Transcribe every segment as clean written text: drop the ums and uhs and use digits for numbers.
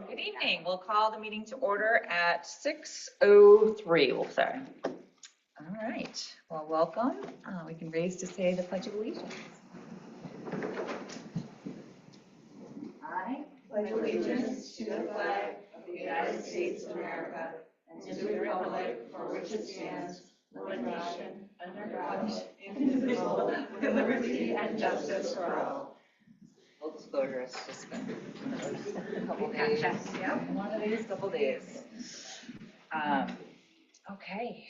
Good evening. We'll call the meeting to order at 6:03, we'll say. All right. Well, welcome. We can raise to say the Pledge of Allegiance. I pledge allegiance to the flag of the United States of America and to the republic for which it stands, one nation, under God, indivisible, with liberty and justice for all. Full disclosure, it's just been a couple days. Yeah, one of these couple days. Okay.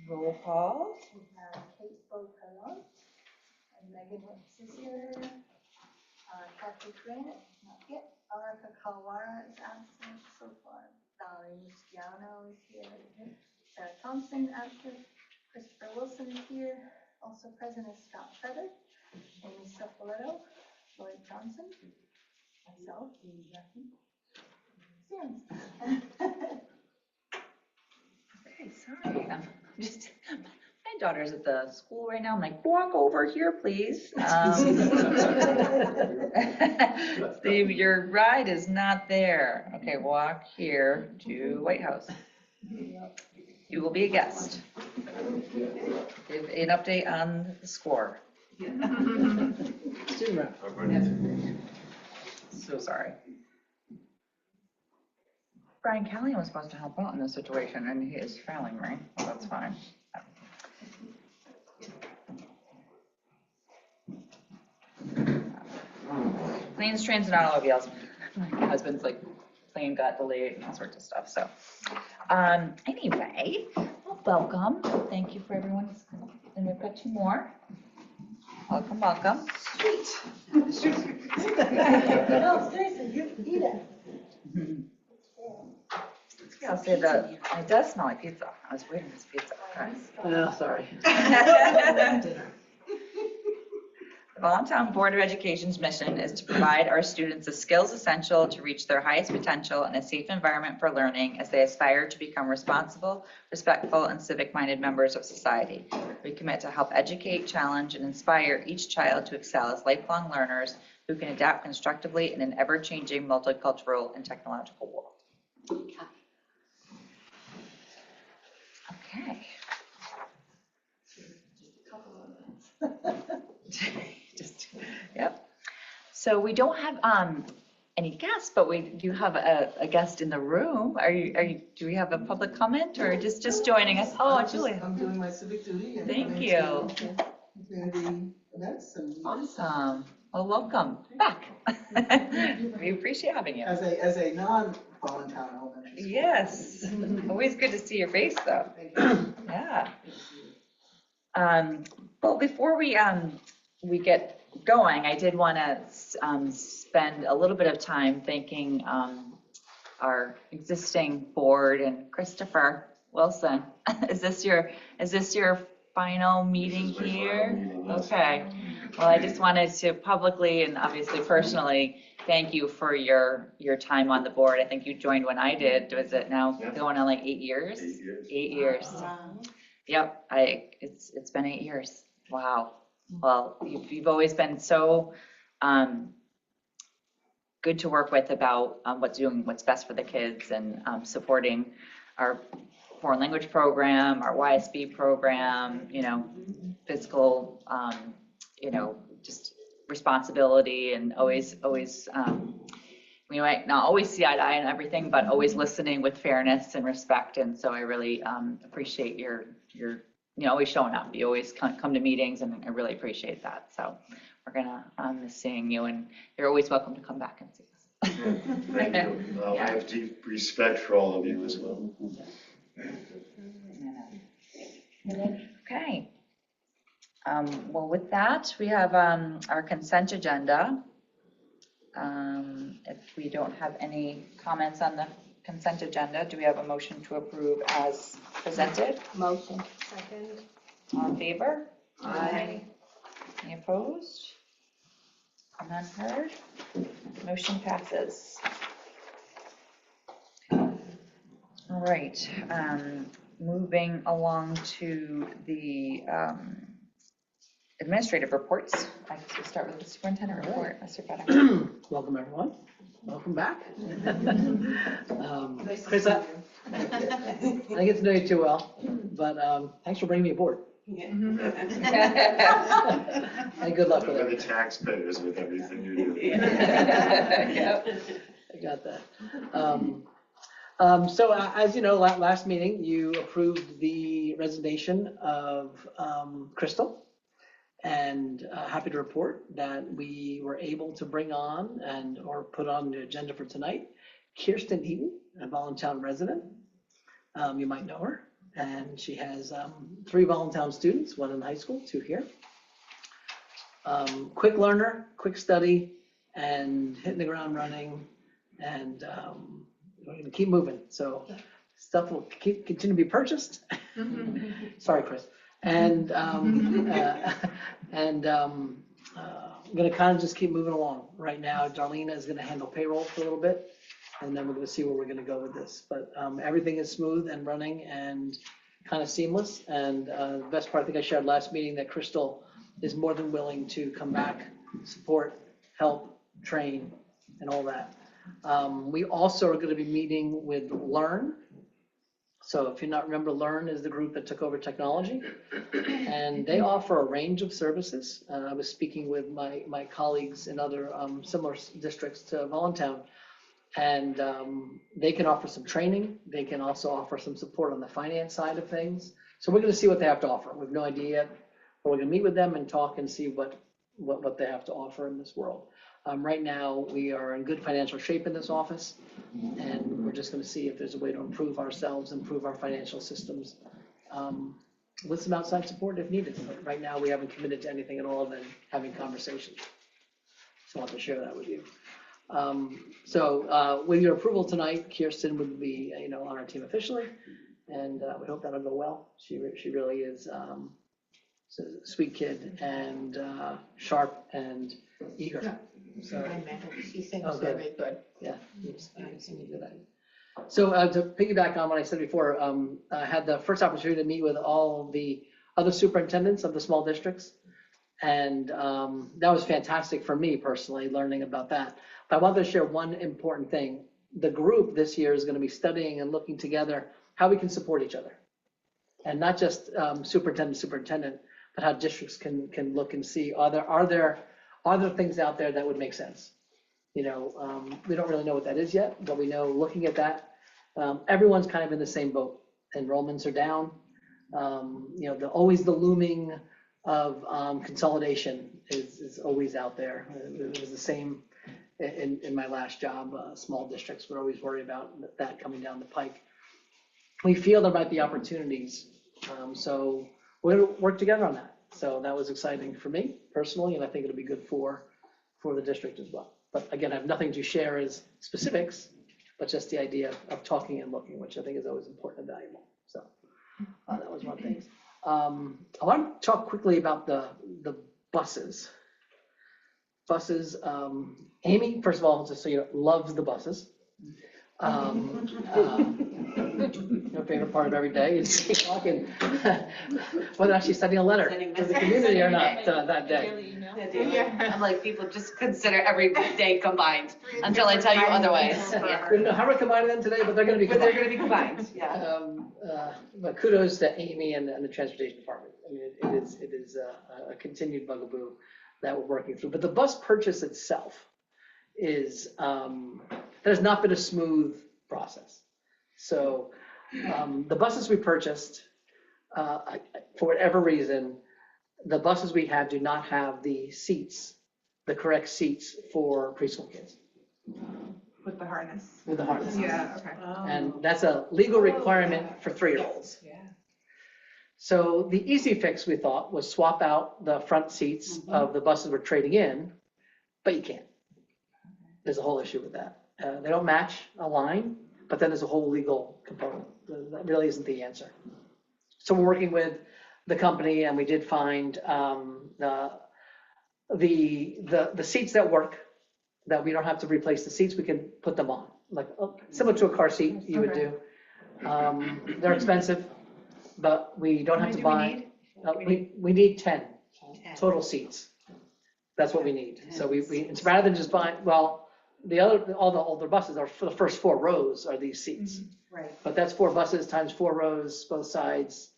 Roll call. We have Kate Bocalon and Megan Wentz is here. Kathy Grant, not yet. Arika Kawara is absent so far. Valerie Luciano is here. Sarah Thompson absent. Christopher Wilson is here. Also present is Scott Feather, Amy Cefaletto, Lloyd Johnson, myself, Amy Jackie. Okay, sorry. My daughter's at the school right now. I'm like, walk over here, please. Steve, your ride is not there. Okay, walk here to White House. You will be a guest. Give an update on the score. So sorry. Brian Callahan was supposed to help out in this situation, and he is failing me. Well, that's fine. Planes, trains, and automobiles. My husband's like, plane got delayed and all sorts of stuff. So, anyway, well, welcome. Thank you for everyone. And we've got two more. Welcome, welcome. Sweet. No, seriously, you eat it. I'll say that it does smell like pizza. I was waiting for this pizza. Okay. Oh, sorry. The Voluntown Board of Education's mission is to provide our students the skills essential to reach their highest potential in a safe environment for learning as they aspire to become responsible, respectful, and civic-minded members of society. We commit to help educate, challenge, and inspire each child to excel as lifelong learners who can adapt constructively in an ever-changing multicultural and technological world. Okay. Yep. So we don't have any guests, but we do have a guest in the room. Do we have a public comment or just joining us? Oh, Julia. I'm doing my civic duty. And thank you. Community events and awesome. Well, welcome back. We appreciate having you. As a non-Voluntown elementary school. Yes. Always good to see your face, though. Yeah. Well, before we get going, I did want to spend a little bit of time thanking our existing board and Christopher Wilson. Is this your final meeting here? Okay. Well, I just wanted to publicly and obviously personally thank you for your time on the board. I think you joined when I did. Was it now going on like 8 years? 8 years. 8 years. Yep. It's been 8 years. Wow. Well, you've always been so good to work with about what's best for the kids and supporting our foreign language program, our YSB program, physical, just responsibility and always, we might not always see eye to eye on everything, but always listening with fairness and respect. And so I really appreciate your always showing up. You always come to meetings, and I really appreciate that. So we're gonna miss seeing you, and you're always welcome to come back and see us. Thank you. I have deep respect for all of you as well. Okay. Well, with that, we have our consent agenda. If we don't have any comments on the consent agenda, do we have a motion to approve as presented? Motion. Second. All in favor? Aye. Any opposed? None heard? Motion passes. All right. Moving along to the administrative reports. I guess we'll start with the superintendent report, Mr. Better. Welcome, everyone. Welcome back. Chris, I get to know you too well, but thanks for bringing me aboard. And good luck with Look at it. the taxpayers with everything you do. I got that. So as you know, last meeting, you approved the resignation of Crystal. And happy to report that we were able to bring on or put on the agenda for tonight, Kirsten Eaton, a Voluntown resident. You might know her. And she has 3 Voluntown students, 1 in high school, 2 here. Quick learner, quick study, and hitting the ground running. And we're going to keep moving. So stuff will continue to be purchased. Sorry, Chris. And I'm going to kind of just keep moving along. Right now, Darlena is going to handle payroll for a little bit, and then we're going to see where we're going to go with this. But everything is smooth and running and kind of seamless. And the best part, I think I shared last meeting, that Crystal is more than willing to come back, support, help, train, and all that. We also are going to be meeting with Learn. So if you not remember, Learn is the group that took over technology, and they offer a range of services. I was speaking with my colleagues in other similar districts to Voluntown, and they can offer some training. They can also offer some support on the finance side of things. So we're going to see what they have to offer. We have no idea yet, but we're going to meet with them and talk and see what they have to offer in this world. Right now, we are in good financial shape in this office, and we're just going to see if there's a way to improve ourselves, improve our financial systems with some outside support if needed. But right now, we haven't committed to anything at all other than having conversations. So I want to share that with you. So with your approval tonight, Kirsten would be on our team officially, and we hope that'll go well. She really is a sweet kid and sharp and eager. So, I met her. She seems good. very good. Yeah, you seem to do that. So to piggyback on what I said before, I had the first opportunity to meet with all the other superintendents of the small districts. And that was fantastic for me personally, learning about that. But I wanted to share one important thing. The group this year is going to be studying and looking together how we can support each other. And not just superintendent, but how districts can look and see, are there things out there that would make sense? We don't really know what that is yet, but we know looking at that, everyone's kind of in the same boat. Enrollments are down. Always the looming of consolidation is always out there. It was the same in my last job. Small districts were always worried about that coming down the pike. We feel there might be opportunities, so we're going to work together on that. So that was exciting for me personally, and I think it'll be good for the district as well. But again, I have nothing to share as specifics, but just the idea of talking and looking, which I think is always important and valuable. So that was one thing. I want to talk quickly about the buses. Buses. Amy, first of all, just so you know, loves the buses. Her favorite part of every day is talking whether or not she's sending a letter to the community or not that day. I'm like, people just consider every day combined until I tell you otherwise. We don't know how we're combining them today, but they're going to be combined. combined, yeah. But kudos to Amy and the transportation department. I mean, it is a continued bugaboo that we're working through. But the bus purchase itself is that has not been a smooth process. So the buses we purchased, for whatever reason, the buses we have do not have the seats, the correct seats for preschool kids. With the harness. With the harness. Yeah, okay. And that's a legal requirement for 3-year-olds. Yeah. So the easy fix, we thought, was swap out the front seats of the buses we're trading in, but you can't. There's a whole issue with that. They don't match a line, but then there's a whole legal component. That really isn't the answer. So we're working with the company, and we did find the seats that work, that we don't have to replace the seats, we can put them on, like similar to a car seat you would do. They're expensive, but we don't have to buy. We need 10 total seats. That's what we need. So we it's rather than just buying, well, all the older buses are for the first 4 rows are these seats. Right. But that's 4 buses times 4 rows, both sides.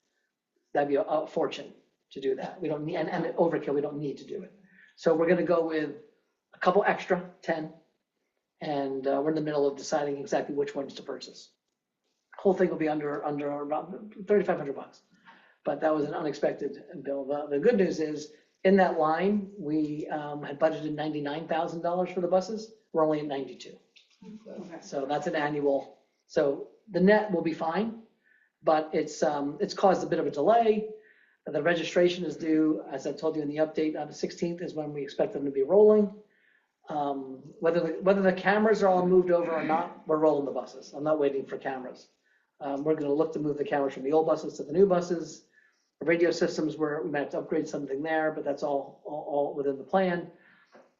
That'd be a fortune to do that. We don't need, and overkill, we don't need to do it. So we're gonna go with a couple extra, 10, and we're in the middle of deciding exactly which ones to purchase. Whole thing will be under about $3,500, but that was an unexpected bill. The good news is, in that line, we had budgeted $99,000 for the buses. We're only at 92. So that's an annual. So the net will be fine, but it's caused a bit of a delay. The registration is due, as I told you in the update, on the 16th is when we expect them to be rolling. Whether the cameras are all moved over or not, we're rolling the buses. I'm not waiting for cameras. We're going to look to move the cameras from the old buses to the new buses. The radio systems, we might have to upgrade something there, but that's all within the plan.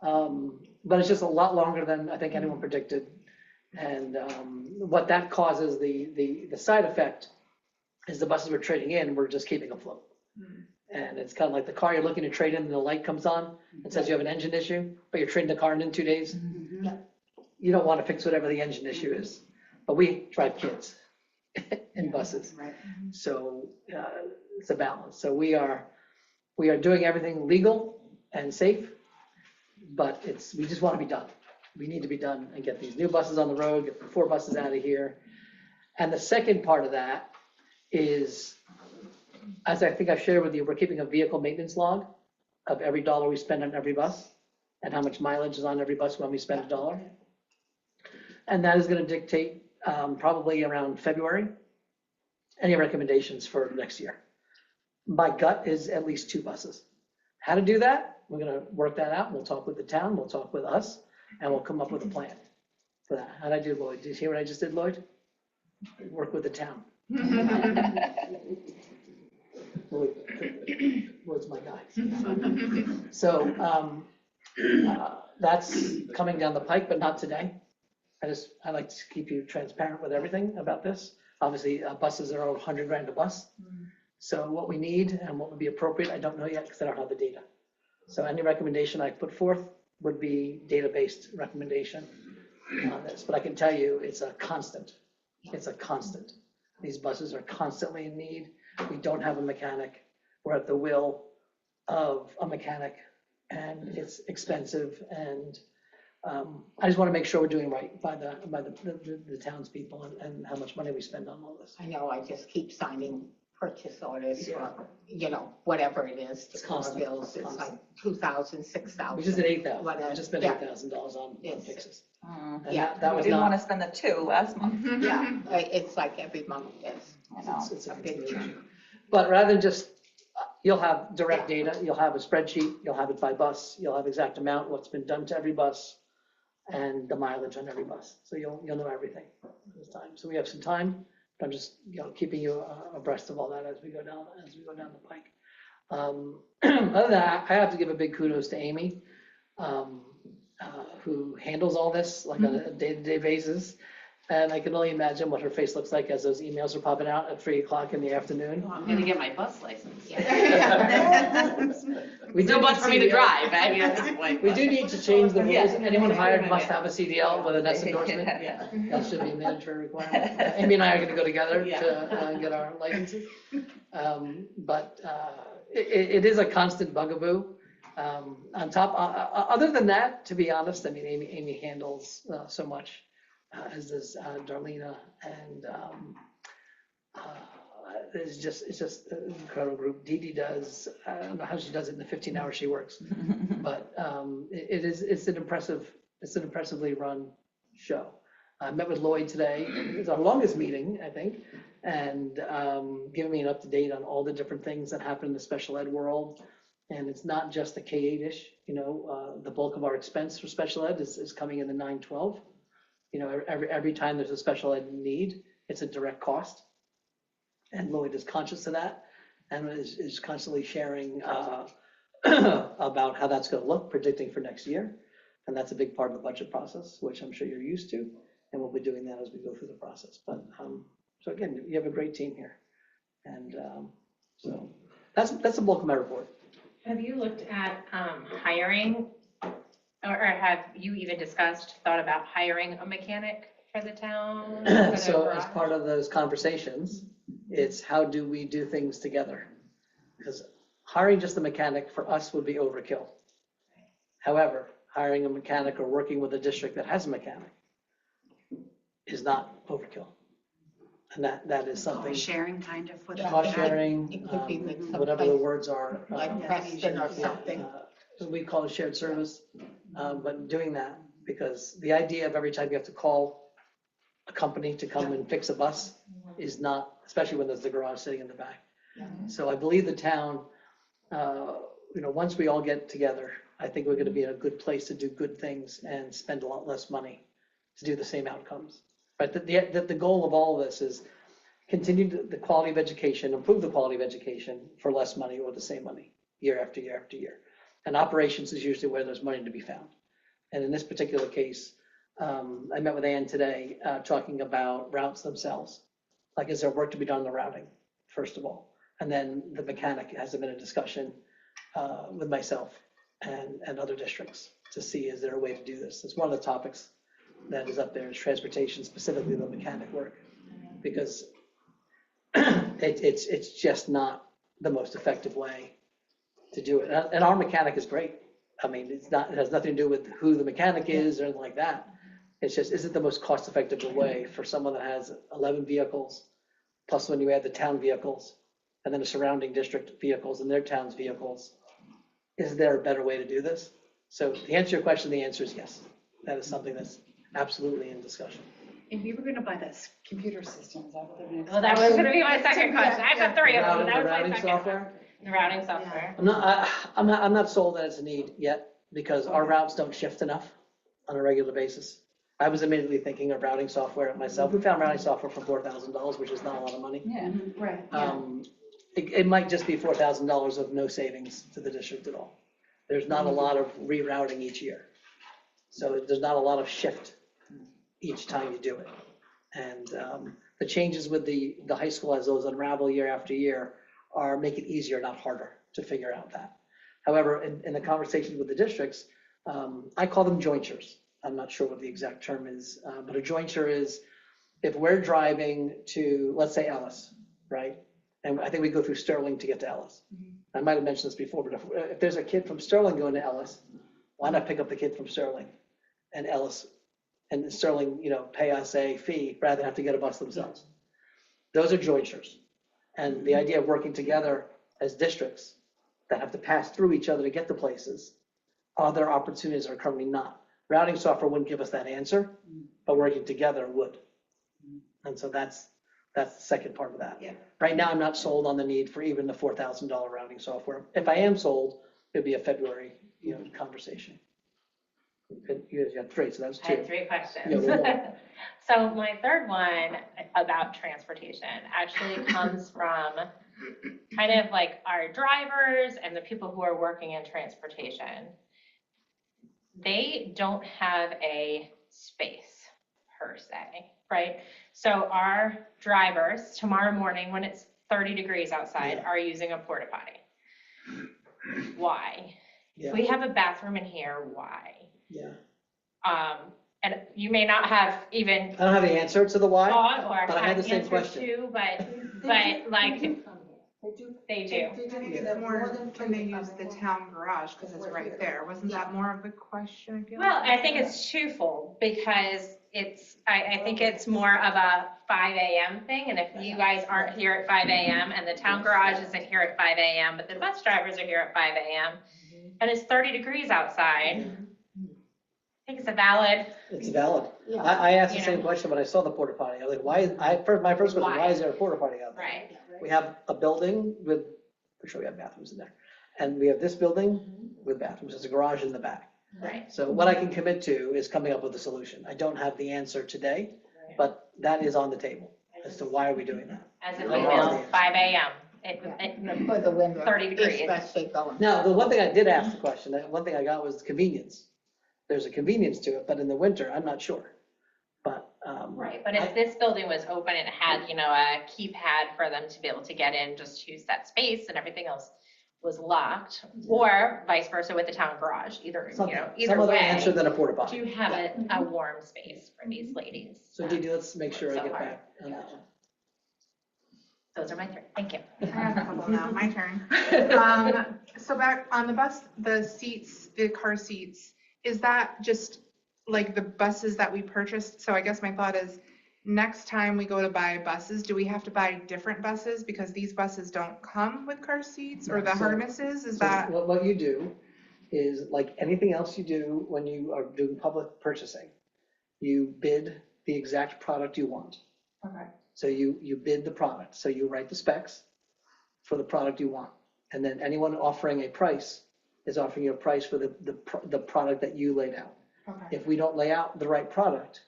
But it's just a lot longer than I think anyone predicted. And what that causes, the side effect is the buses we're trading in, we're just keeping afloat. And it's kind of like the car you're looking to trade in and the light comes on and says you have an engine issue, but you're trading the car in 2 days. You don't want to fix whatever the engine issue is. But we drive kids in buses. Right. So it's a balance. So we are doing everything legal and safe, but we just want to be done. We need to be done and get these new buses on the road, get the 4 buses out of here. And the second part of that is, as I think I've shared with you, we're keeping a vehicle maintenance log of every dollar we spend on every bus and how much mileage is on every bus when we spend $1. And that is going to dictate probably around February any recommendations for next year. My gut is at least 2 buses. How to do that? We're going to work that out. We'll talk with the town, we'll talk with us, and we'll come up with a plan for that. How'd I do, Lloyd? Did you hear what I just did, Lloyd? Work with the town. Lloyd's my guy. So that's coming down the pike, but not today. I like to keep you transparent with everything about this. Obviously, buses are over $100,000 a bus. So what we need and what would be appropriate, I don't know yet because I don't have the data. So any recommendation I put forth would be data-based recommendation on this. But I can tell you it's a constant. It's a constant. These buses are constantly in need. We don't have a mechanic. We're at the will of a mechanic, and it's expensive. And I just want to make sure we're doing right by the townspeople and how much money we spend on all this. I know, I just keep signing purchase orders for, whatever it is, It's to car constant, bills, it's constant. like 2,000, 6,000. We just did 8,000. Whatever. We just spent Yeah. $8,000 on Yes. fixes. And Yeah. that We was didn't want not. to spend the 2 last month. Yeah, it's like every month, yes. I know. It's a big chunk. But rather than just, you'll have direct data, you'll have a spreadsheet, you'll have it by bus, you'll have exact amount, what's been done to every bus, and the mileage on every bus. So you'll know everything this time. So we have some time. I'm just keeping you abreast of all that as we go down the pike. Other than that, I have to give a big kudos to Amy, who handles all this like on a day-to-day basis. And I can only imagine what her face looks like as those emails are popping out at 3 o'clock in the afternoon. I'm gonna get my bus license. We No do bus need for me to CDL. drive, I mean, at this point. We do need to change the rules. Yeah. Anyone hired must have a CDL with an S endorsement. Yeah. That should be a mandatory requirement. Amy and I are going to go together Yeah. to get our licenses. But it is a constant bugaboo. On top, other than that, to be honest, I mean, Amy handles so much, as does Darlena, and it's just an incredible group. Dee Dee does, I don't know how she does it in the 15 hours she works, but it's an impressively run show. I met with Lloyd today. It was our longest meeting, I think, and giving me an up-to-date on all the different things that happen in the special ed world. And it's not just the K-8-ish, the bulk of our expense for special ed is coming in the 9-12. Every time there's a special ed need, it's a direct cost. And Lloyd is conscious of that and is constantly sharing about how that's going to look, predicting for next year. And that's a big part of the budget process, which I'm sure you're used to. And we'll be doing that as we go through the process. But so again, you have a great team here. And so that's the bulk of my report. Have you looked at hiring, or have you even thought about hiring a mechanic for the town? for the So as garage? part of those conversations, it's how do we do things together? Because hiring just a mechanic for us would be overkill. However, hiring a mechanic or working with a district that has a mechanic is not overkill. And that is something, Sharing kind of with. cost sharing, It could be with whatever the someplace words are. like Preston or something. We call it shared service, but doing that, because the idea of every time you have to call a company to come and fix a bus is not, especially when there's the garage sitting in the back. So I believe the town, once we all get together, I think we're gonna be in a good place to do good things and spend a lot less money to do the same outcomes. But the goal of all of this is continue the quality of education, improve the quality of education for less money or the same money, year after year after year. And operations is usually where there's money to be found. And in this particular case, I met with Ann today, talking about routes themselves. Like, is there work to be done on the routing, first of all? And then the mechanic has been a discussion with myself and other districts to see, is there a way to do this? It's one of the topics that is up there, is transportation, specifically the mechanic work. Because it's just not the most effective way to do it. And our mechanic is great. I mean, it has nothing to do with who the mechanic is or anything like that. It's just, is it the most cost-effective way for someone that has 11 vehicles, plus when you add the town vehicles, and then the surrounding district vehicles and their town's vehicles, is there a better way to do this? So to answer your question, the answer is yes. That is something that's absolutely in discussion. And we were gonna buy this computer system, is that what they're gonna? Well, that was gonna be my second question. I've got three of them. That was my Routing second. software? The routing software. I'm not sold that it's a need yet, because our routes don't shift enough on a regular basis. I was immediately thinking of routing software myself. We found routing software for $4,000, which is not a lot of money. Yeah, right. It might just be $4,000 of no savings to the district at all. There's not a lot of rerouting each year. So there's not a lot of shift each time you do it. And the changes with the high school as those unravel year after year are make it easier, not harder, to figure out that. However, in the conversations with the districts, I call them jointures. I'm not sure what the exact term is, but a jointure is if we're driving to, let's say Ellis, right? And I think we go through Sterling to get to Ellis. I might have mentioned this before, but if there's a kid from Sterling going to Ellis, why not pick up the kid from Sterling and Ellis and Sterling, pay us a fee rather than have to get a bus themselves? Those are jointures. And the idea of working together as districts that have to pass through each other to get to places, other opportunities are currently not. Routing software wouldn't give us that answer, but working together would. And so that's the second part of that. Yeah. Right now, I'm not sold on the need for even the $4,000 routing software. If I am sold, it'd be a February, conversation. And you guys got three, so that's I two. had three questions. Yeah, one more. So my third one about transportation actually comes from kind of like our drivers and the people who are working in transportation. They don't have a space per se, right? So our drivers tomorrow morning when it's 30 degrees outside are using a porta potty. Why? Yeah. If we have a bathroom in here, why? Yeah. And you may not have even I don't have the answer to the why, thought or but I had the same answers question. to, but like they do. I think it's more, can they use the town garage, because it's right there, wasn't that more of the question? I feel Well, like? I think it's twofold because I think it's more of a 5 a.m. thing. And if you guys aren't here at 5 a.m. and the town garage isn't here at 5 a.m., but the bus drivers are here at 5 a.m. and it's 30 degrees outside, I think it's a valid. It's valid. Yeah. I asked the You same know. question when I saw the porta potty. I was like, my first question, why is there a porta potty out there? Right. We have a building with, for sure we have bathrooms in there. And we have this building with bathrooms. There's a garage in the back. Right. So what I can commit to is coming up with a solution. I don't have the answer today, but that is on the table as to why are we doing that. As a I don't know female, the answer. 5 a.m. For the winter. 30 degrees. Especially going. Now, the one thing I did ask the question, one thing I got was convenience. There's a convenience to it, but in the winter, I'm not sure. But, Right, but if this building was open and had, a keypad for them to be able to get in, just use that space and everything else was locked, or vice versa with the town garage, either, Some either other way. answer than a porta potty. Do have a warm space for these ladies. So Dee Dee, let's make sure I So get hard. back on that one. Those are my three. Thank you. I have a couple now, my turn. So back on the bus, the seats, the car seats, is that just like the buses that we purchased? So I guess my thought is, next time we go to buy buses, do we have to buy different buses? Because these buses don't come with car seats or the So- harnesses, is So that? what you do is, like anything else you do when you are doing public purchasing, you bid the exact product you want. Okay, So you bid the product, so you write the specs for the product you want. And then anyone offering a price is offering you a price for the product that you laid out. okay, If we don't lay out the right product,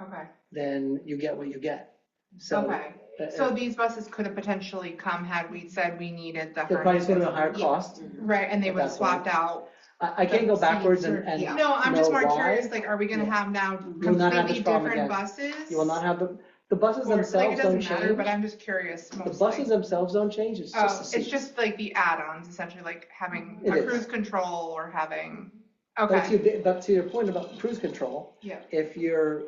okay, then you get what you get. So okay. So these buses could have potentially come had we said we needed the the price would have been a higher harnesses. cost. Right, and they at would have that point. swapped out. I can't go the backwards seats or- and yeah. No, I'm just know more why. curious, like, are we gonna Yeah. have now You will not have completely this problem different again. buses? You will not have the buses Or, like, themselves it don't doesn't matter, but change. I'm just curious The mostly. buses themselves don't change, it's Oh, just the it's seats. just like the add-ons, essentially, like having It a is. cruise control or having, But okay, to your point about cruise control, yeah, if you're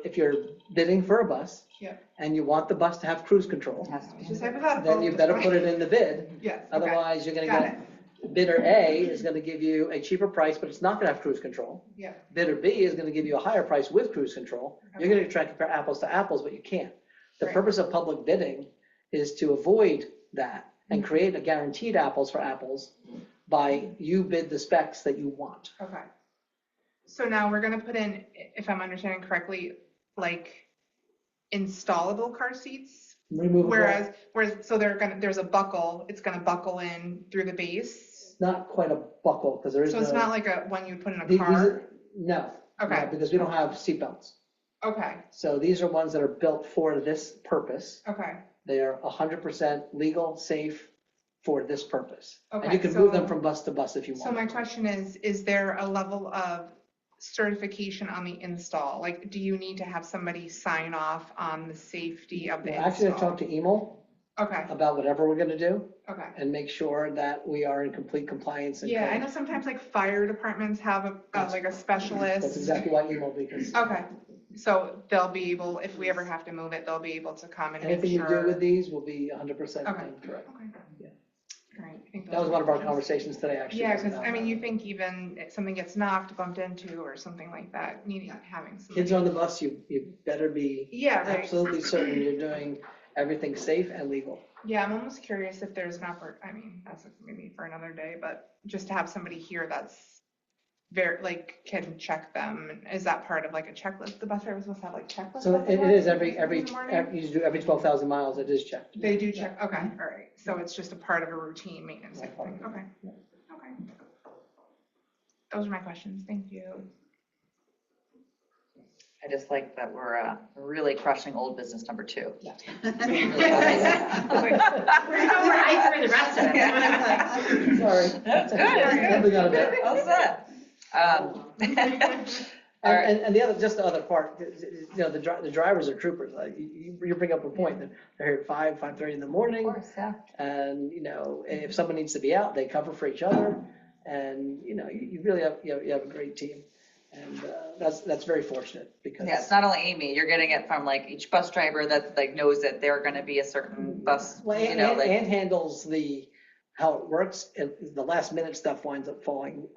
bidding for a bus yeah. and you want the bus to have cruise control, It's just hypothetical. then you better put it in the bid. Yes, okay, Otherwise, you're gonna got get, bidder A is gonna give you a cheaper price, but it's not gonna have cruise control. yeah, Bidder B is gonna give you a higher price with cruise control. You're gonna try to compare apples to apples, but you can't. The Right. purpose of public bidding is to avoid that and Mm-hmm. create a guaranteed apples for apples by you bid the specs that you want. okay. So now we're gonna put in, if I'm understanding correctly, like installable car seats? Removable. Whereas, so there's a buckle, it's gonna buckle in through the base? Not quite a buckle, because there is So no. it's not like a one you put in a these car? are- No. Okay. No, because we don't have seatbelts. Okay, So these are ones that are built for this purpose. okay, They are 100% legal, safe for this purpose. And Okay, you can move them so- from bus to bus if you so want. my question is there a level of certification on the install? Like, do you need to have somebody sign off on the safety of the Well, actually, I install? talked to Emil Okay, about whatever we're gonna do okay. and make sure that we are in complete compliance. and Yeah, I code. know sometimes like fire departments have like a specialist. That's exactly why Emil, because Okay, so they'll be able, if we ever have to move it, they'll be able to come and make anything you do sure. with these will be 100% Okay. done correct. Okay. Yeah. All right, I think That those was are one of my our questions. conversations today, actually. Yeah, was because about I mean, that. you think even if something gets knocked, bumped into, or something like that, needing, having somebody. Kids on the bus, you better be Yeah, right. absolutely certain you're doing everything safe and legal. Yeah, I'm almost curious if there's an I mean, that's maybe for another day, but just to have somebody here that's very, like, can check them. Is that part of like a checklist? The bus driver is supposed to have like checklists? So that they it have is in every, the morning? you do every 12,000 miles, it is checked. They do check, okay, all right. So it's just a part of a routine maintenance Yeah. type thing, okay, okay. Those are my questions, thank you. I just like that we're really crushing old business number 2. We're I through the rest of it. Sorry. That's good. Moving on a bit. How's that? All right. And just the other part, you know, the drivers are troopers. You bring up a point that they're here at 5:30 in the Of morning. course, yeah. And, you know, if someone needs to be out, they cover for each other. And, you know, you really have, you have a great team. And that's very fortunate because. Yeah, it's not only Amy, you're getting it from like each bus driver that like knows that they're gonna be a certain bus, Well, you know, like. and handles how it works, and the last minute stuff winds up falling.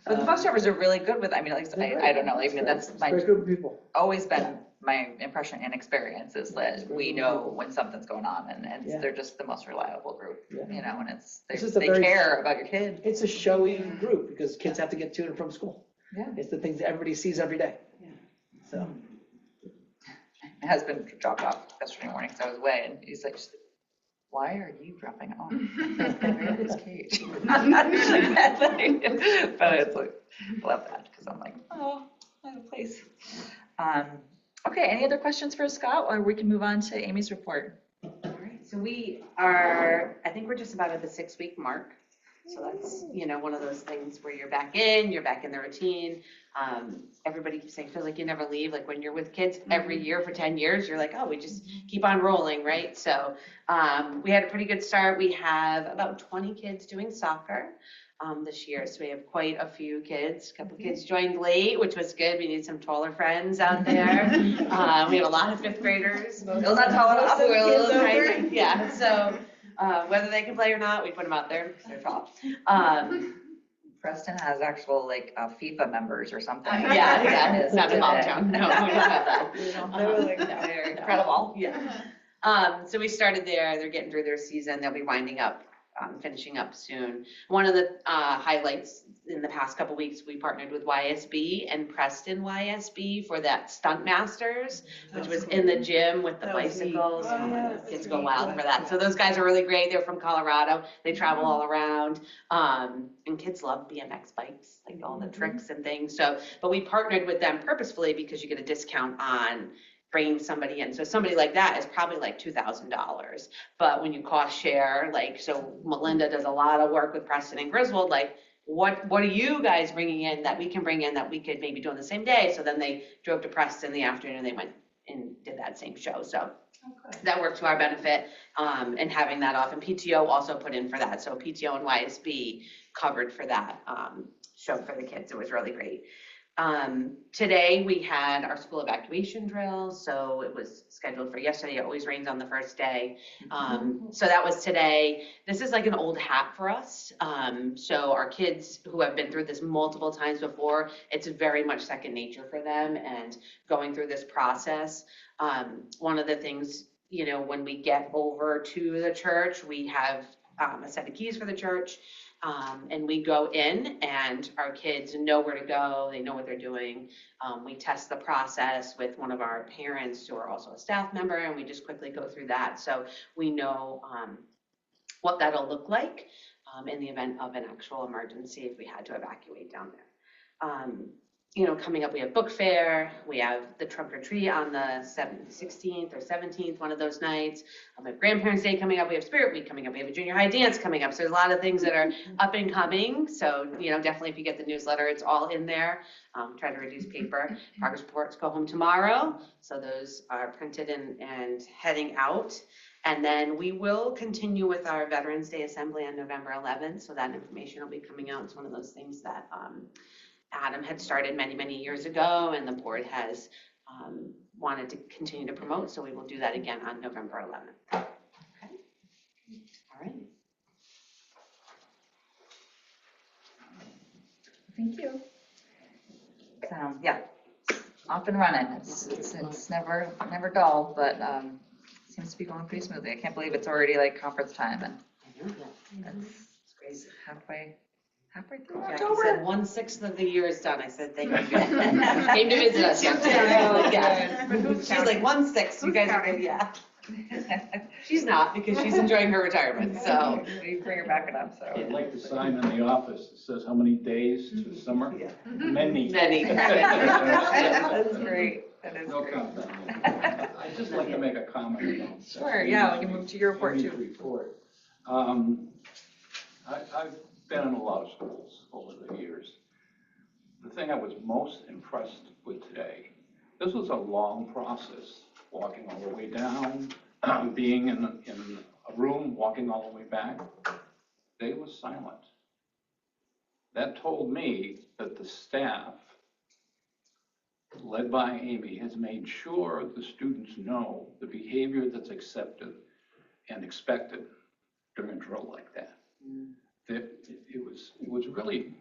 But the bus drivers are really good with, I mean, like, I don't know, I mean, that's my, Very good people. always been my impression and experience is that we know when something's going on and Yeah. they're just the most reliable group, Yeah. you know, and it's, It's just a they very- care about your kid. It's a showy group because kids have to get to and from school. Yeah. It's the things that everybody sees every day. So, My husband dropped off yesterday morning, so I was away, and he's like, why are you dropping off? Where is Kate? But it's like, love that, because I'm like, oh, I have a place. Okay, any other questions for Scott, or we can move on to Amy's report? All right, so we are, I think we're just about at the 6-week mark. So that's, one of those things where you're back in the routine. Everybody keeps saying, feels like you never leave. Like when you're with kids every year for 10 years, you're like, oh, we just keep on rolling, right? So we had a pretty good start. We have about 20 kids doing soccer this year. So we have quite a few kids. A couple kids joined late, which was good. We need some taller friends out there. We have a lot of 5th graders. Still not tall enough. Who are a little tiny. Yeah, so whether they can play or not, we put them out there because they're tall. Preston has actual like FIFA members or something. Yeah, it's not in Voluntown. No, we don't have that. They're incredible. Yeah. So we started there. They're getting through their season. They'll be winding up, finishing up soon. One of the highlights in the past couple weeks, we partnered with YSB and Preston YSB for that Stunt Masters, which was in the gym with the bicycles. Kids go wild for that. So those guys are really great. They're from Colorado. They travel all around. And kids love BMX bikes, like all the tricks and things. So, but we partnered with them purposefully because you get a discount on bringing somebody in. So somebody like that is probably like $2,000. But when you cost share, like, so Melinda does a lot of work with Preston and Griswold, like, what are you guys bringing in that we can bring in that we could maybe do on the same day? So then they drove to Preston in the afternoon and they went and did that same show. So that worked to our benefit, and having that off. And PTO also put in for that. So PTO and YSB covered for that show for the kids. It was really great. Today we had our school evacuation drill, so it was scheduled for yesterday. It always rains on the first day. So that was today. This is like an old hat for us. So our kids who have been through this multiple times before, it's very much second nature for them, and going through this process. One of the things, when we get over to the church, we have a set of keys for the church. And we go in and our kids know where to go. They know what they're doing. We test the process with one of our parents who are also a staff member, and we just quickly go through that. So we know what that'll look like in the event of an actual emergency if we had to evacuate down there. Coming up, we have book fair. We have the trunk or treat on the 16th or 17th, one of those nights. We have Grandparents' Day coming up. We have Spirit Week coming up. We have a junior high dance coming up. So there's a lot of things that are up and coming. So, definitely if you get the newsletter, it's all in there. Try to reduce paper. Progress reports go home tomorrow. So those are printed and heading out. And then we will continue with our Veterans Day Assembly on November 11th. So that information will be coming out. It's one of those things that Adam had started many, many years ago, and the board has wanted to continue to promote, so we will do that again on November 11th. Okay. All right. Thank you. Off and running. It's never dull, but seems to be going pretty smoothly. I can't believe it's already like conference time, and it's crazy. Halfway through Jackie October. said 1/6 of the year is done. I said, thank you. Came to visit us yesterday. Yeah. She's like 1/6. You guys are good. Yeah. She's not, because she's enjoying her retirement. So we bring her back up. So I'd like the sign in the office that says how many days to summer. Yeah. Many. That's great. That is No great. comment. I'd just like to make a comment about that. Sure. Yeah, we can move to your report Amy's too. report. I've been in a lot of schools over the years. The thing I was most impressed with today, this was a long process, walking all the way down, being in a room, walking all the way back. They was silent. That told me that the staff, led by Amy, has made sure the students know the behavior that's accepted and expected during a drill like that. It was really,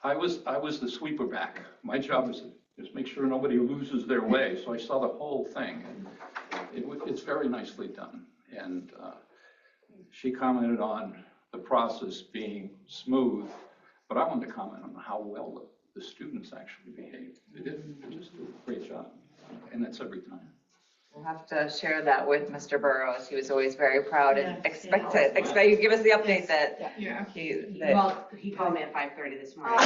I was the sweeper back. My job is to just make sure nobody loses their way. So I saw the whole thing, and it's very nicely done. And she commented on the process being smooth, but I wanted to comment on how well the students actually behaved. They just did a great job, and that's every time. We'll have to share that with Mr. Burrows. He was always very proud and expect you to give us the update that Well, he called me at 5:30 this morning.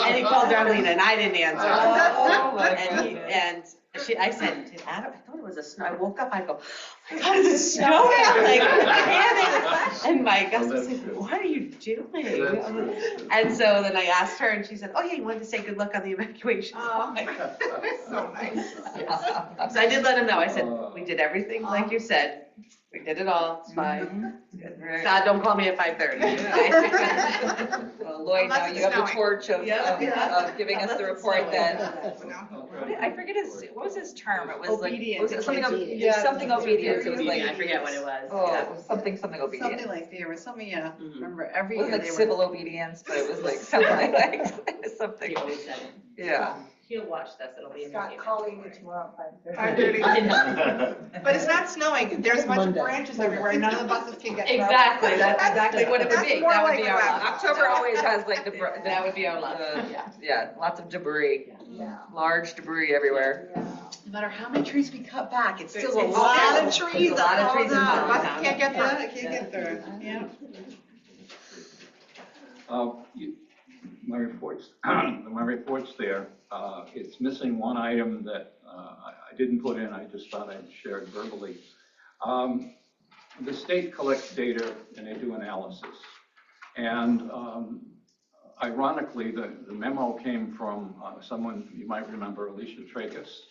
And he called Darlene and I didn't answer. Oh, my I said, did Adam, I thought it was a snow. I woke up, I go, oh my God, is it snowing? I'm like, and my Gus was like, what are you doing? And so then I asked her and she said, oh yeah, you wanted to say good luck on the evacuation. Oh, so nice. So I did let him know. I said, we did everything like you said. We did it all. It's fine. God, don't call me at 5:30. Well, Lloyd, now Unless you have it's the snowing. torch of giving us the Unless it's report snowing. that, I forget what was his term? It was like, Obedient. was it something, Obedient. it was something obedience, it was I like, forget what it was. oh, it was something obedience. Something like, there was something, yeah, Mhm. remember It every wasn't year like they were. civil obedience, but it was like something like, something, He always said it. yeah. He'll watch this. It'll be in the Scott email. calling you tomorrow at 5:30. 5:30. But it's not snowing, there's a bunch of Monday. branches everywhere, none of the buses can get through. Exactly, that's exactly what it would That's be. more That would like be what our happened. luck. October always has like the, That would be our luck, yeah. yeah, lots of debris, Yeah. large debris everywhere. Yeah. No matter how many trees we cut back, it's still a It's lot still- of trees. a lot of that trees in fall down. Voluntown. Buses can't get through. Yeah, I can't get through, yeah. My reports, my reports there, it's missing one item that I didn't put in, I just thought I'd share it verbally. The state collects data and they do analysis. And ironically, the memo came from someone you might remember, Alicia Tracus.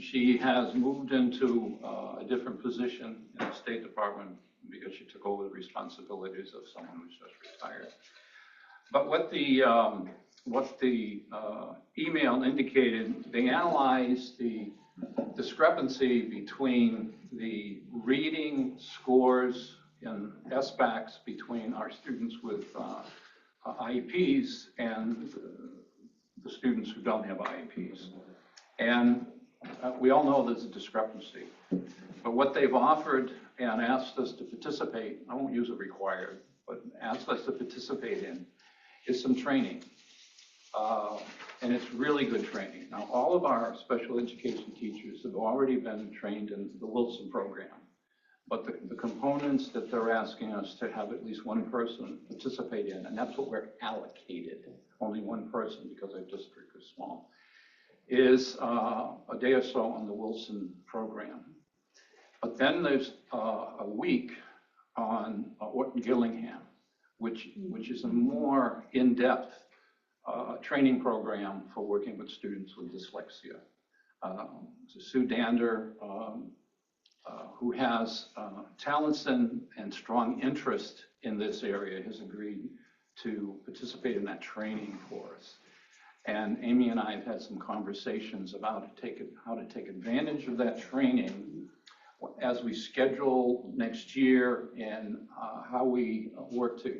She has moved into a different position in the State Department because she took over the responsibilities of someone who's just retired. But what the email indicated, they analyzed the discrepancy between the reading scores and SBACs between our students with IEPs and the students who don't have IEPs. And we all know there's a discrepancy. But what they've offered and asked us to participate, I won't use it required, but asked us to participate in, is some training. And it's really good training. Now, all of our special education teachers have already been trained in the Wilson program. But the components that they're asking us to have at least one person participate in, and that's what we're allocated, only one person because our district is small, is a day or so on the Wilson program. But then there's a week on Orton Gillingham, which is a more in-depth training program for working with students with dyslexia. So Sue Dander, who has talents and strong interest in this area, has agreed to participate in that training for us. And Amy and I have had some conversations about how to take advantage of that training as we schedule next year and how we work to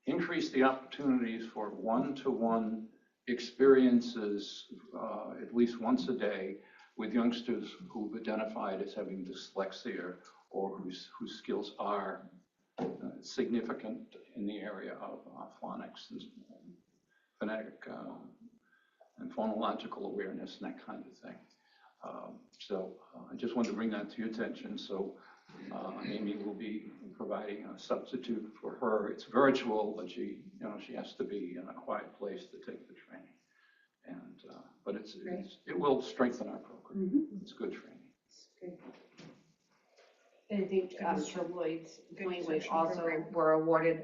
increase the opportunities for one-to-one experiences at least once a day with youngsters who've identified as having dyslexia or whose skills are significant in the area of phonics and phonetic and phonological awareness and that kind of thing. So I just wanted to bring that to your attention. So Amy will be providing a substitute for her. It's virtual, but she has to be in a quiet place to take the training. And but it will strengthen our program. Mm-hmm. It's good training. And I think to Lloyd's point, we also were awarded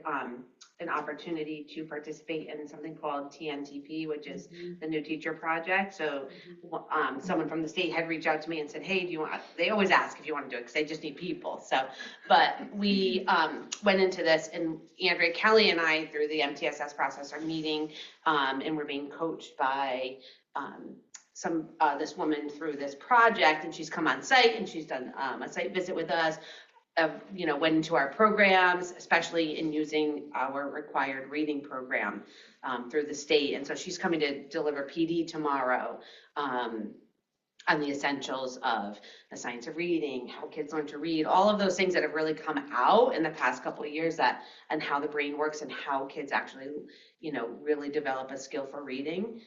an opportunity to participate in something called TNTP, which is the New Teacher Project. So someone from the state had reached out to me and said, hey, they always ask if you want to do it because they just need people. So, but we went into this, and Andrea Kelly and I, through the MTSS process, are meeting and we're being coached by this woman through this project, and she's come on site and she's done a site visit with us. Went into our programs, especially in using our required reading program through the state. And so she's coming to deliver PD tomorrow on the essentials of the science of reading, how kids learn to read, all of those things that have really come out in the past couple of years, and how the brain works and how kids actually, really develop a skill for reading.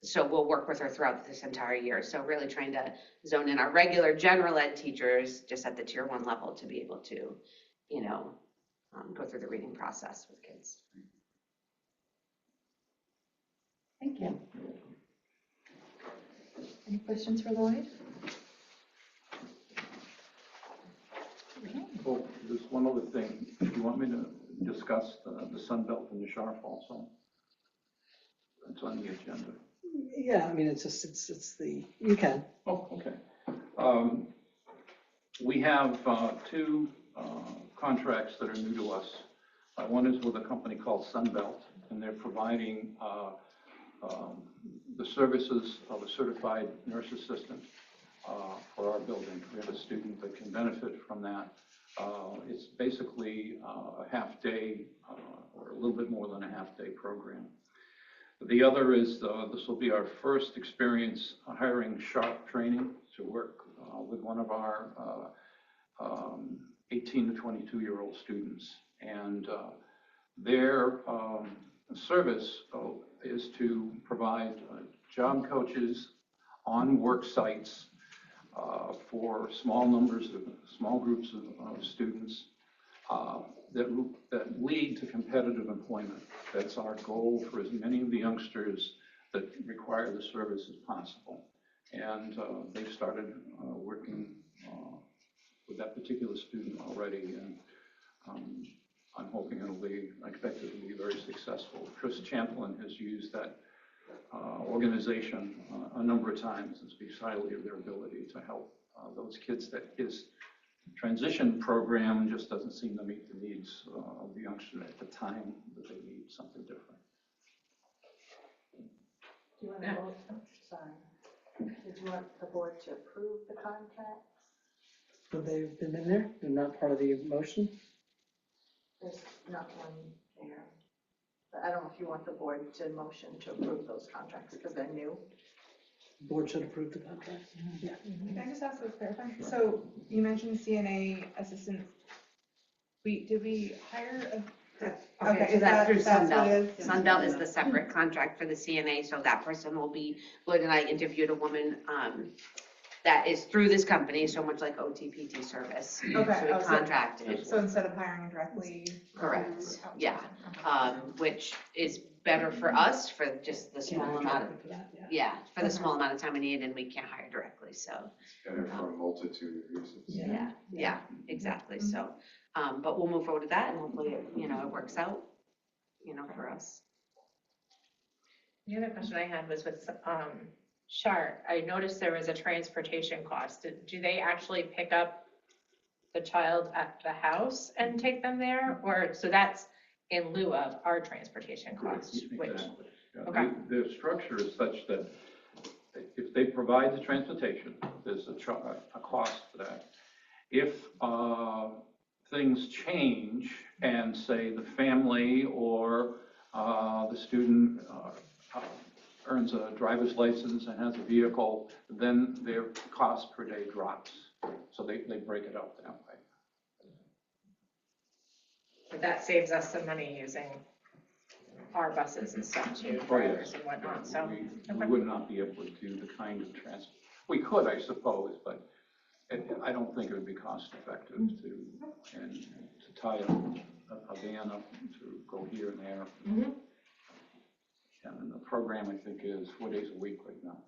So we'll work with her throughout this entire year. So really trying to zone in our regular general ed teachers just at the tier 1 level to be able to, go through the reading process with kids. Thank you. Any questions for Lloyd? Oh, there's one other thing. Do you want me to discuss the Sun Belt and the Sharp also? It's on the agenda. Yeah, I mean, it's just, it's the, you can. Oh, okay. We have two contracts that are new to us. One is with a company called Sunbelt, and they're providing the services of a certified nurse assistant for our building. We have a student that can benefit from that. It's basically a half-day or a little bit more than a half-day program. The other is, this will be our first experience hiring sharp training to work with one of our 18 to 22-year-old students. And their service is to provide job coaches on work sites for small groups of students that lead to competitive employment. That's our goal for as many of the youngsters that require the service as possible. And they've started working with that particular student already, and I'm hoping I expect it to be very successful. Chris Champlin has used that organization a number of times and speaks highly of their ability to help those kids that his transition program just doesn't seem to meet the needs of the youngster at the time that they need something different. Do you want to vote? Sorry. Did you want the board to approve the contract? So they've been in there, they're not part of the motion. There's not one there. But I don't know if you want the board to motion to approve those contracts because they're new. Board should approve the contract. Yeah. Can I just ask a clarifying? So you mentioned CNA assistant. Did we hire a? Okay, so is that's through that's what Sunbelt. it is? Sunbelt is the separate contract for the CNA, so that person will be, Lloyd and I interviewed a woman that is through this company, so much like OTPT service. Okay, So we contracted. So instead of hiring directly. Correct, yeah, which is better for us for just the small amount of, for the small amount of time we need, and we can't hire directly, so. Better for a multitude of reasons. Yeah, exactly, so, but we'll move forward with that, and hopefully, it works out, for us. The other question I had was with Sharp. I noticed there was a transportation cost. Do they actually pick up the child at the house and take them there? Or, so that's in lieu of our transportation cost, which, Exactly. Yeah. okay. The structure is such that if they provide the transportation, there's a cost for that. If things change and say the family or the student earns a driver's license and has a vehicle, then their cost per day drops. So they break it up that way. But that saves us some money using our buses and stuff too, drivers and whatnot, so. We would not be able to do the kind of transport. We could, I suppose, but I don't think it would be cost effective to tie a van up to go here and there. Mm-hmm. And the program, I think, is 4 days a week right now.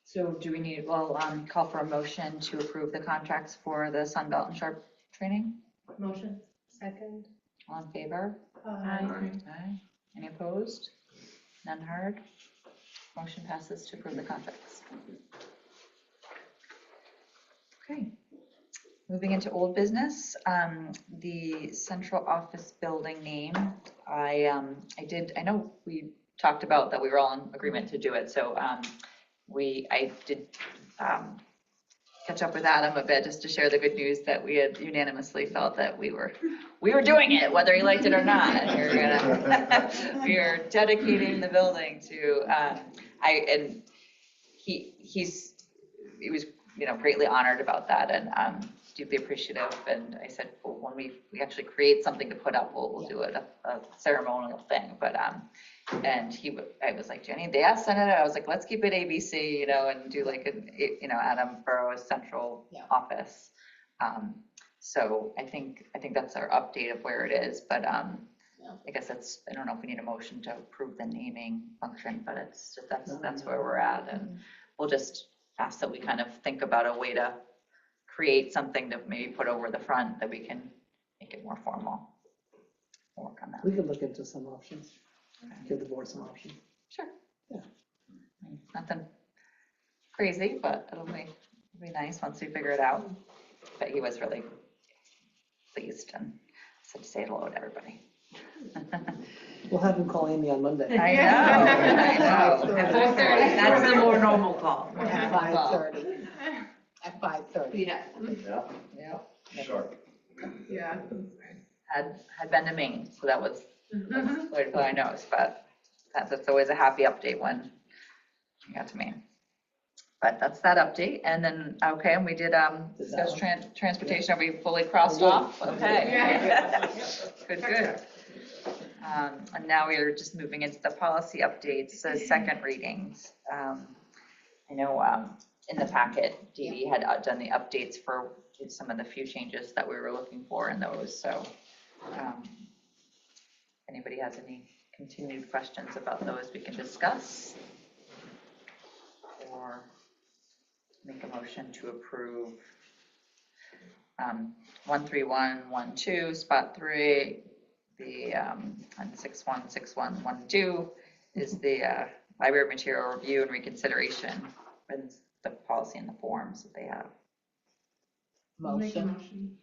So do we need, call for a motion to approve the contracts for the Sunbelt and Sharp training? Motion. Second. All in favor? Aye. Aye. Any opposed? None heard? Motion passes to approve the contracts. Okay. Moving into old business, the central office building name, I know we talked about that we were all in agreement to do it, so I did catch up with Adam a bit just to share the good news that we had unanimously felt that we were doing it, whether he liked it or not. And we are dedicating the building to, he was, greatly honored about that and deeply appreciative. And I said, well, when we actually create something to put up, we'll do it a ceremonial thing. But and I was like, Jenny, they asked Senator, I was like, let's keep it ABC, and do like Adam Burrows central office. So I think that's our update of where it is. But I guess I don't know if we need a motion to approve the naming function, but that's where we're at. And we'll just ask that we kind of think about a way to create something to maybe put over the front that we can make it more formal. We'll work on that. We could look into some options, give the board some options. Sure. Yeah. Nothing crazy, but it'll be nice once we figure it out. But he was really pleased and said say hello to everybody. We'll have him call Amy on Monday. I know. At 4:30. That's the more normal call. At 5:30. At 5:30. Yeah. Yeah. Sharp. Yeah. Had been to Maine, so that was way to put our nose, but that's always a happy update when you got to Maine. But that's that update, and then, okay, and we did, discuss transportation, are we fully crossed off? Okay. Good. And now we are just moving into the policy updates, so second readings. I know, in the packet, Dee Dee had done the updates for some of the few changes that we were looking for in those, so. Anybody has any continued questions about those we can discuss? Or make a motion to approve 13112, spot 3, the and 616112 is the library material review and reconsideration, and the policy and the forms that they have. Motion.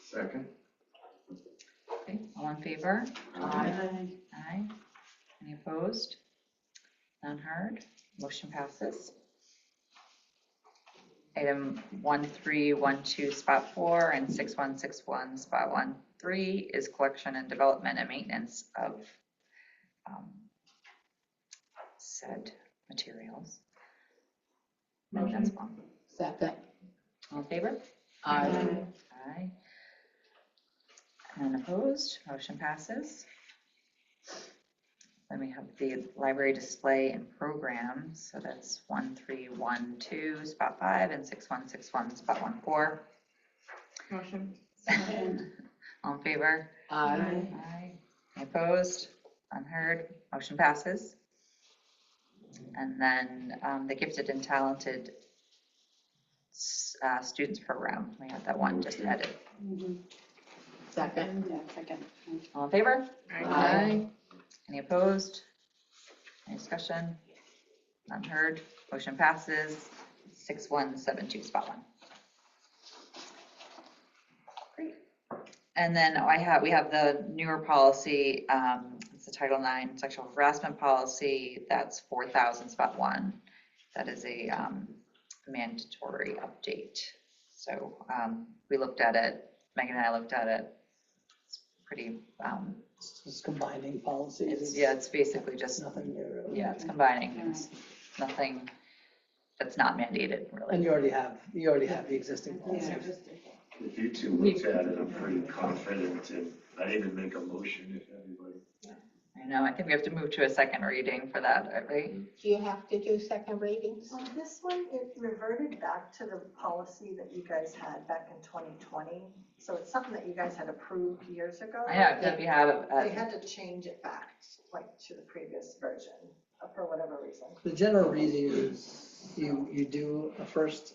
Second. Okay, all in favor? Aye. Any opposed? None heard. Motion passes. Item 1312, spot 4, and 6161, spot 13 is collection and development and maintenance of said materials. And that's one. Second. All in favor? Aye. Aye. None opposed, motion passes. Then we have the library display and programs, so that's 1312, spot 5, and 6161, spot 14. Motion. All in favor? Aye. Aye. Any opposed? Unheard, motion passes. And then the gifted and talented students program, we have that one just added. Second. All in favor? Aye. Any opposed? Any discussion? None heard. Motion passes. 6172, spot 1. Great. And then we have the newer policy. It's the Title IX sexual harassment policy. That's 4000, spot 1. That is a mandatory update. So we looked at it. Megan and I looked at it. It's pretty. It's combining policies. It's basically just, Nothing new, really. yeah, it's combining, it's nothing that's not mandated, really. And you already have the existing policy. If you two looked at it, I'm pretty confident, and I'd even make a motion if everybody. I know, I think we have to move to a second reading for that, right? Do you have to do second readings? So this one, it reverted back to the policy that you guys had back in 2020. So it's something that you guys had approved years ago. I know, because we have, They had to change it back, like, to the previous version, for whatever reason. The general reason is you do first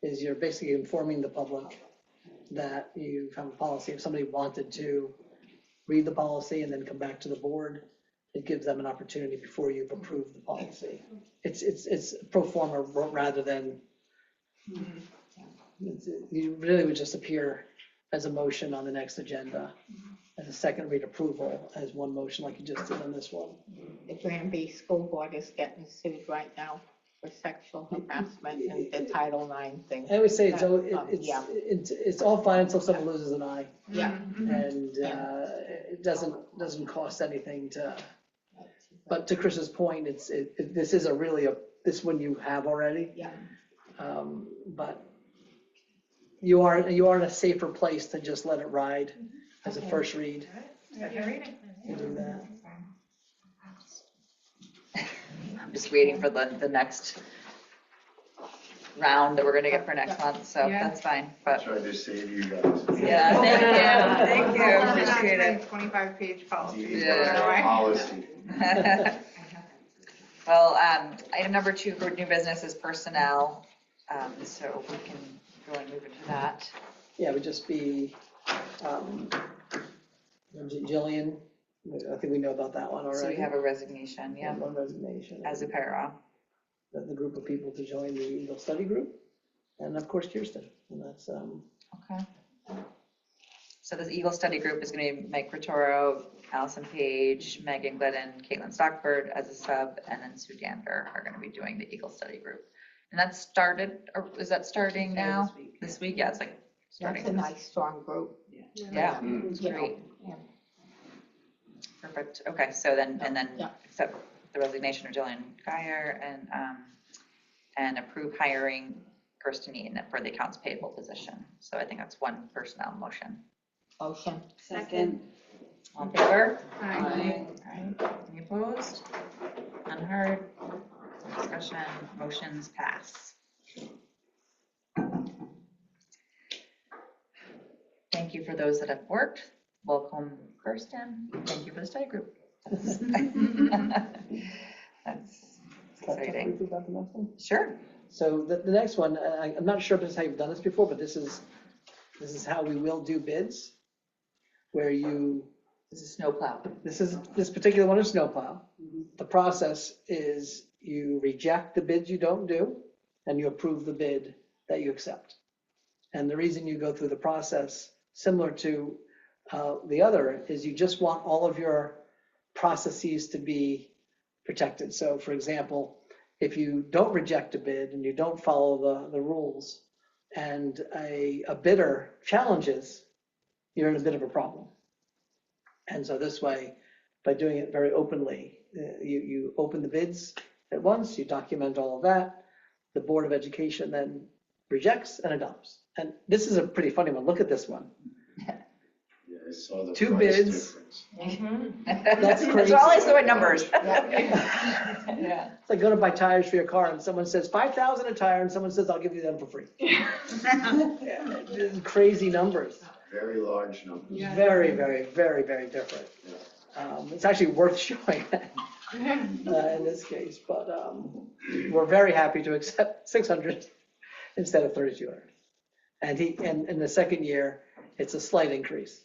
is you're basically informing the public that you have a policy. If somebody wanted to read the policy and then come back to the board, it gives them an opportunity before you've approved the policy. It's pro forma rather than, you really would just appear as a motion on the next agenda, as a second read approval, as one motion like you just did on this one. The Granby School Board is getting sued right now for sexual harassment and the Title IX thing. I would say it's Yeah. all fine until someone loses an eye, Yeah. and it doesn't cost anything to. But to Chris's point, this is this one you have already. Yeah. But you are in a safer place to just let it ride as a first read. You do that. I'm just waiting for the next round that we're gonna get for next month, so Yeah. that's fine, I but, tried to save you guys. yeah, thank you, appreciate it. 25-page policy. Yeah. Policy. Well, item number 2 for new business is personnel, so we can go and move into that. Yeah, it would just be, Jillian, I think we know about that one already. So we have a resignation, yeah, One resignation. as a para. The group of people to join the Eagle Study Group, and of course Kirsten, and that's, Okay. So this Eagle Study Group is going to be Mike Rotoro, Allison Page, Megan Glidden, Caitlin Stockford as a sub, and then Sue Dander are going to be doing the Eagle Study Group. And that started, or is that starting now? This week, yeah, it's like starting. That's a nice, strong group. Yeah, it's great. Yeah. Perfect. Okay, so then, and then Yeah. accept the resignation of Jillian Geyer and approve hiring Kirsten Eaton for the accounts payable position. So I think that's one personnel motion. Motion. Second. All in favor? Aye. All right. Any opposed? Unheard? No discussion? Motions pass. Thank you for those that have worked. Welcome, Kirsten. Thank you for the study group. That's exciting. About the next one? Sure. So the next one, I'm not sure if this is how you've done this before, but this is how we will do bids, where This is snowplow. this particular one is snowplow. The process is you reject the bids you don't do, and you approve the bid that you accept. And the reason you go through the process, similar to the other, is you just want all of your processes to be protected. So for example, if you don't reject a bid and you don't follow the rules, and a bidder challenges, you're in a bit of a problem. And so this way, by doing it very openly, you open the bids at once, you document all of that, the Board of Education then rejects and adopts. And this is a pretty funny one. Look at this one. Yeah, I saw the 2 price bids. difference. That's crazy. That's all I saw in numbers. Yeah. Yeah. It's like going to buy tires for your car and someone says 5,000 a tire and someone says, I'll give you them for free. Crazy numbers. Very large numbers. Very, very, very, very different. It's actually worth showing in this case, but we're very happy to accept 600 instead of 3,200. And in the second year, it's a slight increase.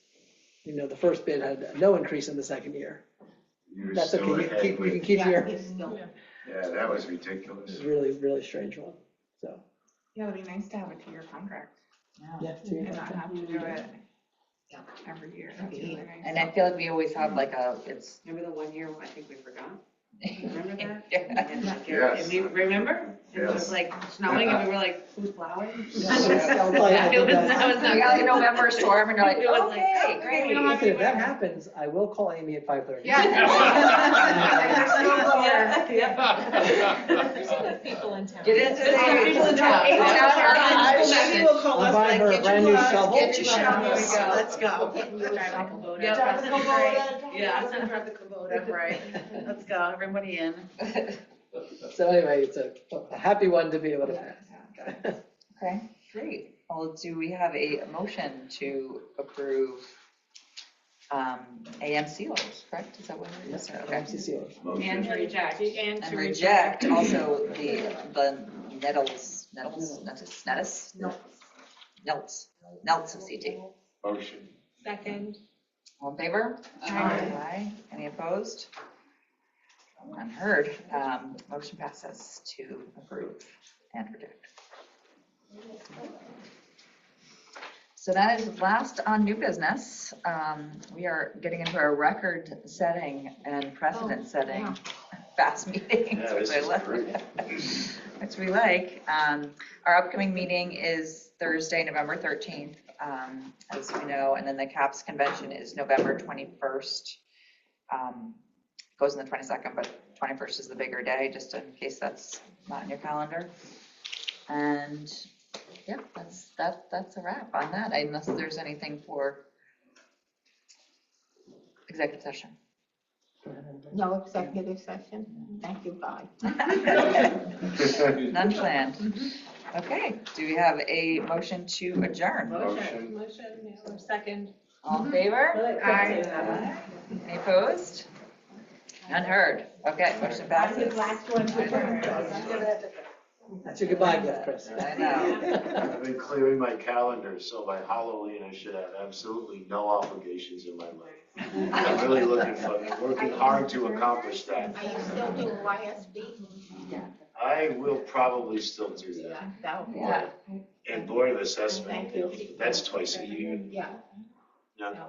You know, the first bid had no increase in the second year. You're That's still okay. ahead You can with- keep your. Yeah, that was ridiculous. It's really, really strange one. So Yeah, it'd be nice to have a 2-year contract yeah, and not have to do it every year. That's really nice. And I feel like we always have like it's. Remember the one year I think we forgot? Remember that? Yeah. And like, Yes. and we remember? It was Yes. like snowing and we were like, who's plowing? Yeah. It was, that was We not got a good. November storm and you're like, It was like, okay, oh, great. we don't have to If that happens, I will call Amy at 5:30. Yeah. People in town. Get into There's some people in town. Maybe we'll call I'll us buy like, her a get brand your new gloves, shovel. get your shovels, There we go. let's go. Yeah, Drive the Kubota. Yeah, I'm gonna drive the Kubota, right. Let's go, everybody in. So anyway, it's a happy one to be able to pass. Okay, great. Well, do we have a motion to approve AM sealers, correct? Is that what it is? Okay. MCCO. Motion. And reject. And reject also the Nelts of CT. Motion. Second. All in favor? Aye. Any opposed? Unheard. Motion passes to approve and reject. So that is last on new business. We are getting into a record-setting and precedent-setting fast meetings, Yeah, which this I is love. great. Which we like. Our upcoming meeting is Thursday, November 13th, as we know, and then the CAPS convention is November 21st. Goes in the 22nd, but 21st is the bigger day, just in case that's not in your calendar. And yeah, that's a wrap on that, unless there's anything for executive session. No executive session? Thank you, bye. None planned. Okay, do we have a motion to adjourn? Motion. Second. All in favor? Aye. Any opposed? None heard. Okay, motion passes. That's your goodbye gift, Chris. I know. I've been clearing my calendar, so by Halloween, I should have absolutely no obligations in my life. I'm really working hard to accomplish that. Are you still doing YSB? I will probably still do that. That would be Yeah. good. And Board of Assessment, Thank you. that's twice a year. Yeah. Yeah.